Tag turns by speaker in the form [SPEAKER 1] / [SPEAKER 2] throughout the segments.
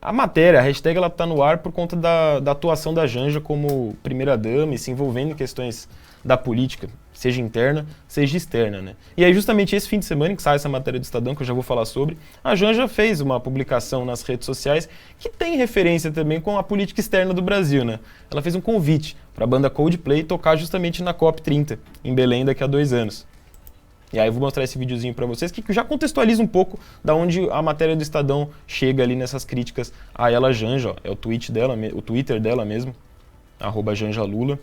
[SPEAKER 1] A matéria, a hashtag, ela tá no ar por conta da atuação da Janja como primeira-dama e se envolvendo em questões da política, seja interna, seja externa, né? E aí justamente esse fim de semana que sai essa matéria do Estadão, que eu já vou falar sobre, a Janja fez uma publicação nas redes sociais que tem referência também com a política externa do Brasil, né? Ela fez um convite para a banda Coldplay tocar justamente na COP30, em Belém, daqui a 2 anos. E aí eu vou mostrar esse videozinho para vocês que já contextualiza um pouco da onde a matéria do Estadão chega ali nessas críticas a ela, Janja, ó, é o tweet dela, o Twitter dela mesmo, @JanjaLula,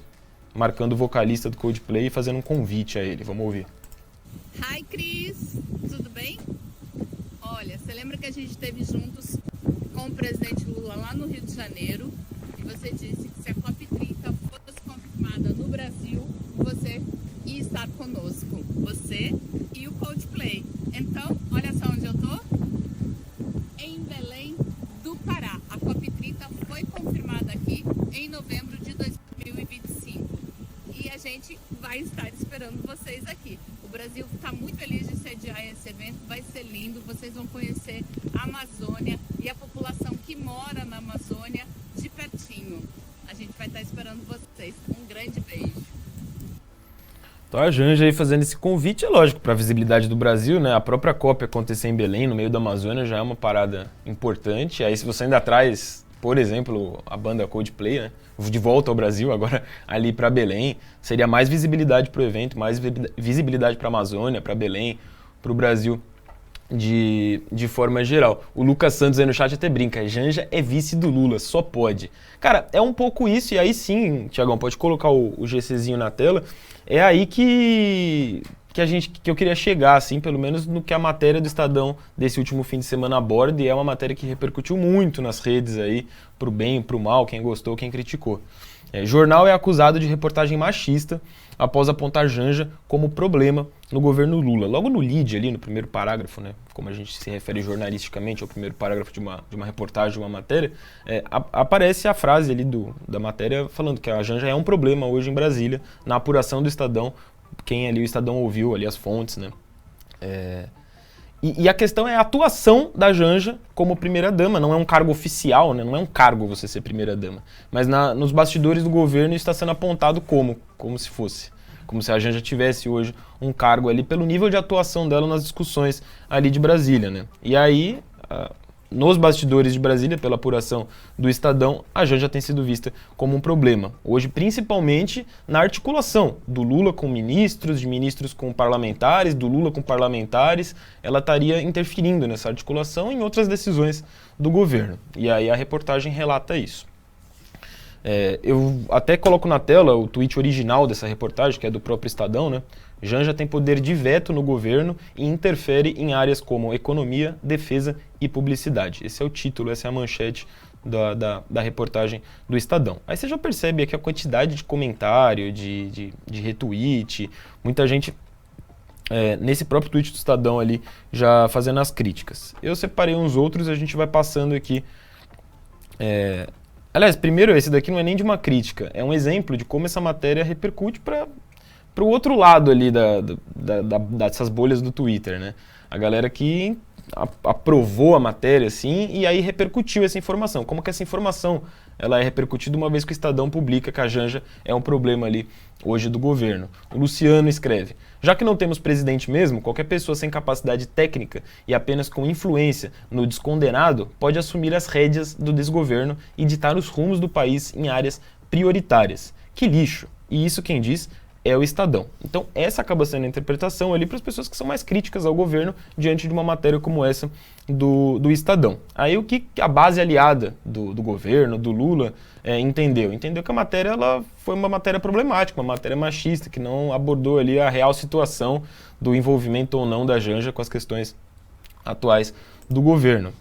[SPEAKER 1] marcando o vocalista do Coldplay e fazendo um convite a ele. Vamos ouvir.
[SPEAKER 2] Hi, Cris, tudo bem? Olha, você lembra que a gente esteve juntos com o presidente Lula lá no Rio de Janeiro e você disse que se a COP30 fosse confirmada no Brasil, você ia estar conosco, você e o Coldplay. Então, olha só onde eu tô, em Belém do Pará. A COP30 foi confirmada aqui em novembro de 2025 e a gente vai estar esperando vocês aqui. O Brasil está muito feliz de sediar esse evento, vai ser lindo, vocês vão conhecer a Amazônia e a população que mora na Amazônia de pertinho. A gente vai estar esperando vocês. Um grande beijo.
[SPEAKER 1] Então a Janja aí fazendo esse convite, é lógico, para a visibilidade do Brasil, né? A própria COP acontecer em Belém, no meio da Amazônia, já é uma parada importante. Aí se você ainda traz, por exemplo, a banda Coldplay, né? De volta ao Brasil, agora ali para Belém, seria mais visibilidade para o evento, mais visibilidade para a Amazônia, para Belém, para o Brasil de forma geral. O Lucas Santos aí no chat até brinca, Janja é vice do Lula, só pode. Cara, é um pouco isso, e aí sim, Tiagão, pode colocar o GCzinho na tela, é aí que eu queria chegar, assim, pelo menos no que a matéria do Estadão desse último fim de semana aborda, e é uma matéria que repercutiu muito nas redes aí, pro bem e pro mal, quem gostou, quem criticou. Jornal é acusado de reportagem machista após apontar Janja como problema no governo Lula. Logo no lead ali, no primeiro parágrafo, né, como a gente se refere jornalisticamente ao primeiro parágrafo de uma reportagem, de uma matéria, aparece a frase ali da matéria falando que a Janja é um problema hoje em Brasília, na apuração do Estadão, quem ali o Estadão ouviu ali as fontes, né. E a questão é a atuação da Janja como primeira-dama, não é um cargo oficial, né? Não é um cargo você ser primeira-dama. Mas nos bastidores do governo isso está sendo apontado como se fosse. Como se a Janja tivesse hoje um cargo ali pelo nível de atuação dela nas discussões ali de Brasília, né? E aí, nos bastidores de Brasília, pela apuração do Estadão, a Janja tem sido vista como um problema. Hoje, principalmente na articulação do Lula com ministros, de ministros com parlamentares, do Lula com parlamentares, ela estaria interferindo nessa articulação e em outras decisões do governo. E aí a reportagem relata isso. Eu até coloco na tela o tweet original dessa reportagem, que é do próprio Estadão, né? Janja tem poder de veto no governo e interfere em áreas como economia, defesa e publicidade. Esse é o título, essa é a manchete da reportagem do Estadão. Aí você já percebe aqui a quantidade de comentário, de retweet, muita gente nesse próprio tweet do Estadão ali já fazendo as críticas. Eu separei uns outros e a gente vai passando aqui. Aliás, primeiro, esse daqui não é nem de uma crítica, é um exemplo de como essa matéria repercute para o outro lado ali dessas bolhas do Twitter, né? A galera que aprovou a matéria, assim, e aí repercutiu essa informação. Como que essa informação ela é repercutida uma vez que o Estadão publica que a Janja é um problema ali hoje do governo. O Luciano escreve: já que não temos presidente mesmo, qualquer pessoa sem capacidade técnica e apenas com influência no descondenado pode assumir as rédeas do desgoverno e ditar os rumos do país em áreas prioritárias. Que lixo! E isso quem diz é o Estadão. Então essa acaba sendo a interpretação ali para as pessoas que são mais críticas ao governo diante de uma matéria como essa do Estadão. Aí o que a base aliada do governo, do Lula, entendeu? Entendeu que a matéria ela foi uma matéria problemática, uma matéria machista, que não abordou ali a real situação do envolvimento ou não da Janja com as questões atuais do governo.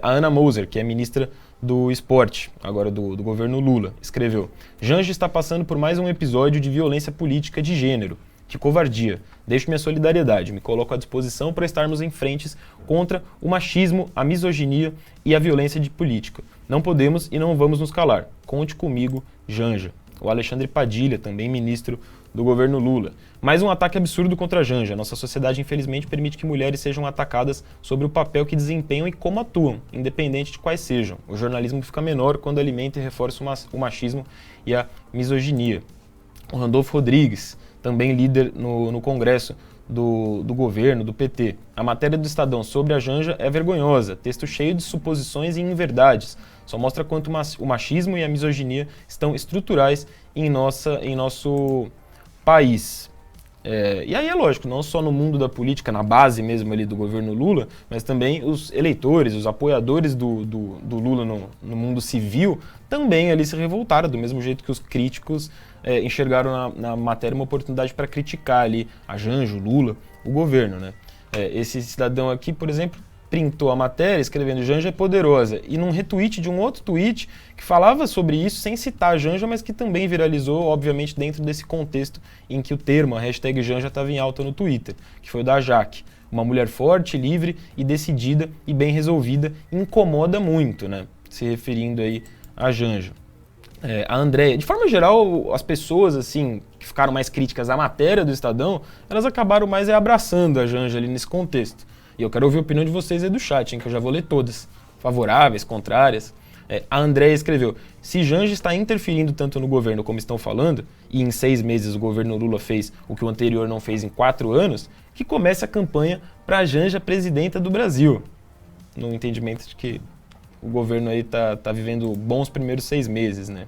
[SPEAKER 1] A Ana Moser, que é ministra do Esporte, agora do governo Lula, escreveu: Janja está passando por mais um episódio de violência política de gênero. Que covardia. Deixo minha solidariedade, me coloco à disposição para estarmos em frentes contra o machismo, a misoginia e a violência de política. Não podemos e não vamos nos calar. Conte comigo, Janja. O Alexandre Padilha, também ministro do governo Lula. Mais um ataque absurdo contra a Janja. Nossa sociedade, infelizmente, permite que mulheres sejam atacadas sobre o papel que desempenham e como atuam, independente de quais sejam. O jornalismo fica menor quando alimenta e reforça o machismo e a misoginia. O Randolfo Rodrigues, também líder no Congresso do governo, do PT. A matéria do Estadão sobre a Janja é vergonhosa, texto cheio de suposições e inverdades. Só mostra quanto o machismo e a misoginia estão estruturais em nosso país. E aí é lógico, não só no mundo da política, na base mesmo ali do governo Lula, mas também os eleitores, os apoiadores do Lula no mundo civil também ali se revoltaram, do mesmo jeito que os críticos enxergaram na matéria uma oportunidade para criticar ali a Janja, o Lula, o governo, né? Esse cidadão aqui, por exemplo, printou a matéria escrevendo Janja é poderosa e num retweet de um outro tweet que falava sobre isso sem citar a Janja, mas que também viralizou, obviamente, dentro desse contexto em que o termo, a hashtag Janja, estava em alta no Twitter, que foi o da Jaque. Uma mulher forte, livre e decidida e bem resolvida, incomoda muito, né? Se referindo aí a Janja. A Andréia, de forma geral, as pessoas assim que ficaram mais críticas à matéria do Estadão, elas acabaram mais abraçando a Janja ali nesse contexto. E eu quero ouvir a opinião de vocês aí do chat, hein, que eu já vou ler todas. Favoráveis, contrárias. A Andréia escreveu: se Janja está interferindo tanto no governo como estão falando, e em 6 meses o governo Lula fez o que o anterior não fez em 4 anos, que comece a campanha para a Janja presidenta do Brasil. No entendimento de que o governo aí tá vivendo bons primeiros 6 meses, né?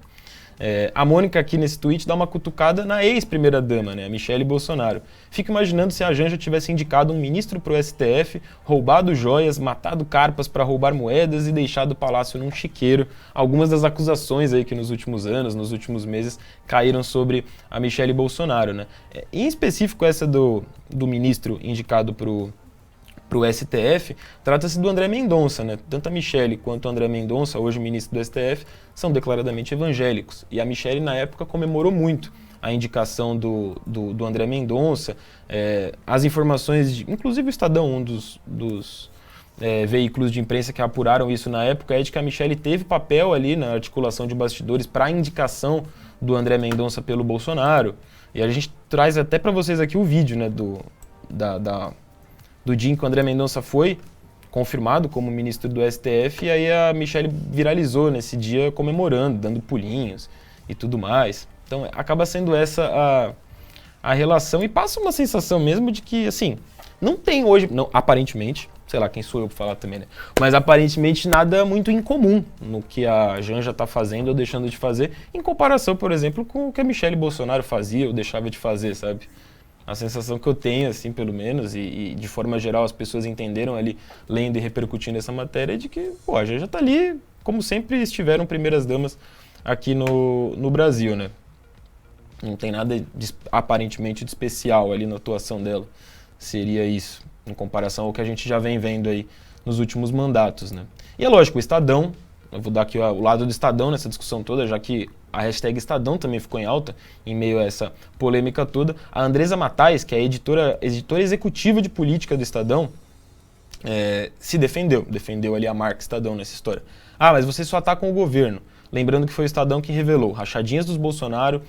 [SPEAKER 1] A Mônica aqui nesse tweet dá uma cutucada na ex-primeira-dama, né, a Michele Bolsonaro. Fico imaginando se a Janja tivesse indicado um ministro pro STF, roubado joias, matado carpas para roubar moedas e deixado o palácio num chiqueiro. Algumas das acusações aí que nos últimos anos, nos últimos meses, caíram sobre a Michele Bolsonaro, né? Em específico essa do ministro indicado pro STF, trata-se do André Mendonça, né? Tanto a Michele quanto o André Mendonça, hoje ministro do STF, são declaradamente evangélicos. E a Michele, na época, comemorou muito a indicação do André Mendonça. As informações, inclusive o Estadão, um dos veículos de imprensa que apuraram isso na época, é de que a Michele teve papel ali na articulação de bastidores para a indicação do André Mendonça pelo Bolsonaro. E a gente traz até para vocês aqui o vídeo, né, do dia em que o André Mendonça foi confirmado como ministro do STF, e aí a Michele viralizou nesse dia comemorando, dando pulinhos e tudo mais. Então acaba sendo essa a relação, e passa uma sensação mesmo de que, assim, não tem hoje, não, aparentemente, sei lá, quem sou eu para falar também, né? Mas aparentemente nada muito incomum no que a Janja está fazendo ou deixando de fazer, em comparação, por exemplo, com o que a Michele Bolsonaro fazia ou deixava de fazer, sabe? A sensação que eu tenho, assim, pelo menos, e de forma geral as pessoas entenderam ali, lendo e repercutindo essa matéria, é de que, pô, a Janja tá ali, como sempre estiveram primeiras damas aqui no Brasil, né? Não tem nada aparentemente de especial ali na atuação dela, seria isso, em comparação ao que a gente já vem vendo aí nos últimos mandatos, né? E é lógico, o Estadão, eu vou dar aqui o lado do Estadão nessa discussão toda, já que a hashtag Estadão também ficou em alta em meio a essa polêmica toda. A Andresa Matais, que é a editora executiva de política do Estadão, se defendeu ali a marca Estadão nessa história. Mas você só atacam o governo. Lembrando que foi o Estadão que revelou rachadinhas dos Bolsonaro,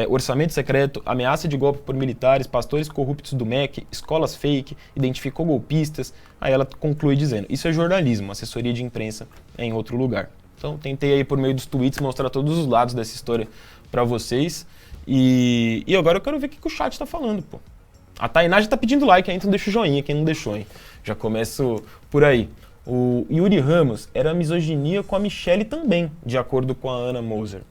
[SPEAKER 1] orçamento secreto, ameaça de golpe por militares, pastores corruptos do MEC, escolas fake, identificou golpistas. Aí ela conclui dizendo: isso é jornalismo, assessoria de imprensa é em outro lugar. Então tentei aí por meio dos tweets mostrar todos os lados dessa história pra vocês. E agora eu quero ver o que o chat tá falando, pô. A Tainá já tá pedindo like aí, então deixa o joinha, quem não deixou, hein? Já começo por aí. O Yuri Ramos era misoginia com a Michele também, de acordo com a Ana Moser.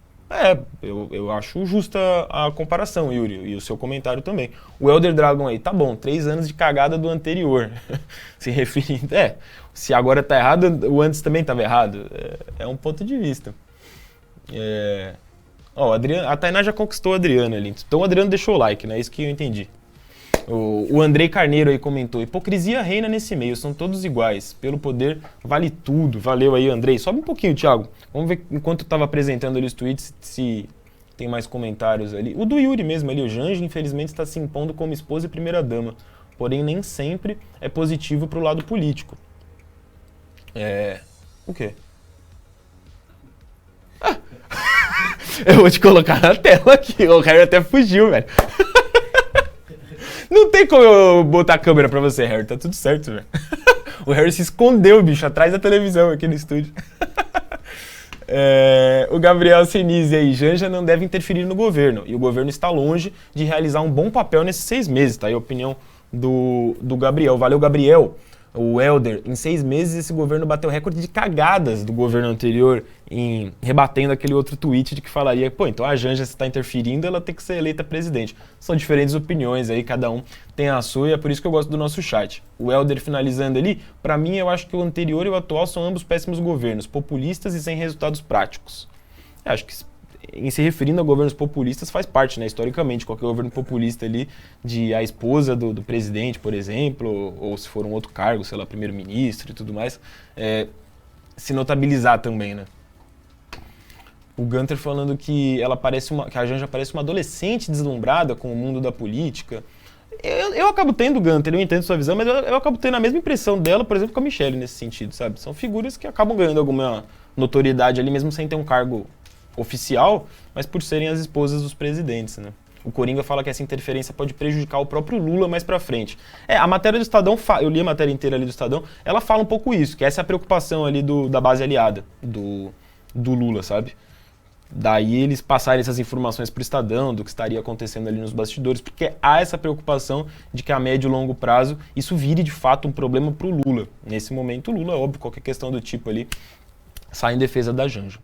[SPEAKER 1] Eu acho justa a comparação, Yuri, e o seu comentário também. O Elder Dragon aí, tá bom, 3 anos de cagada do anterior. Se referindo, se agora tá errado, o antes também tava errado. É um ponto de vista. A Tainá já conquistou o Adriano ali, então o Adriano deixou o like, né? Isso que eu entendi. O Andrei Carneiro aí comentou: hipocrisia reina nesse meio, são todos iguais, pelo poder vale tudo. Valeu aí, Andrei. Sobe um pouquinho, Thiago. Vamos ver, enquanto eu tava apresentando ali os tweets, se tem mais comentários ali. O do Yuri mesmo ali: o Janja infelizmente está se impondo como esposa e primeira dama, porém nem sempre é positivo pro lado político. O quê? Eu vou te colocar na tela aqui. O Harry até fugiu, velho. Não tem como eu botar a câmera pra você, Harry. Tá tudo certo, velho. O Harry se escondeu, bicho, atrás da televisão aqui no estúdio. O Gabriel Senise aí, Janja não deve interferir no governo. E o governo está longe de realizar um bom papel nesses 6 meses, tá aí a opinião do Gabriel. Valeu, Gabriel. O Helder, em 6 meses esse governo bateu recorde de cagadas do governo anterior, rebatendo aquele outro tweet de que falaria, pô, então a Janja, se está interferindo, ela tem que ser eleita presidente. São diferentes opiniões aí, cada um tem a sua, e é por isso que eu gosto do nosso chat. O Helder finalizando ali, pra mim eu acho que o anterior e o atual são ambos péssimos governos, populistas e sem resultados práticos. Eu acho que em se referindo a governos populistas faz parte, né, historicamente, qualquer governo populista ali, de a esposa do presidente, por exemplo, ou se for um outro cargo, sei lá, primeiro-ministro e tudo mais, se notabilizar também, né. O Gunter falando que que a Janja parece uma adolescente deslumbrada com o mundo da política. Eu acabo tendo, Gunter, eu entendo sua visão, mas eu acabo tendo a mesma impressão dela, por exemplo, com a Michelle nesse sentido, sabe? São figuras que acabam ganhando alguma notoriedade ali, mesmo sem ter um cargo oficial, mas por serem as esposas dos presidentes, né? O Coringa fala que essa interferência pode prejudicar o próprio Lula mais pra frente. A matéria do Estadão, eu li a matéria inteira ali do Estadão, ela fala um pouco isso, que essa é a preocupação ali da base aliada do Lula, sabe? Daí eles passarem essas informações pro Estadão, do que estaria acontecendo ali nos bastidores, porque há essa preocupação de que a médio e longo prazo isso vire de fato um problema pro Lula. Nesse momento o Lula, óbvio, qualquer questão do tipo ali, sai em defesa da Janja.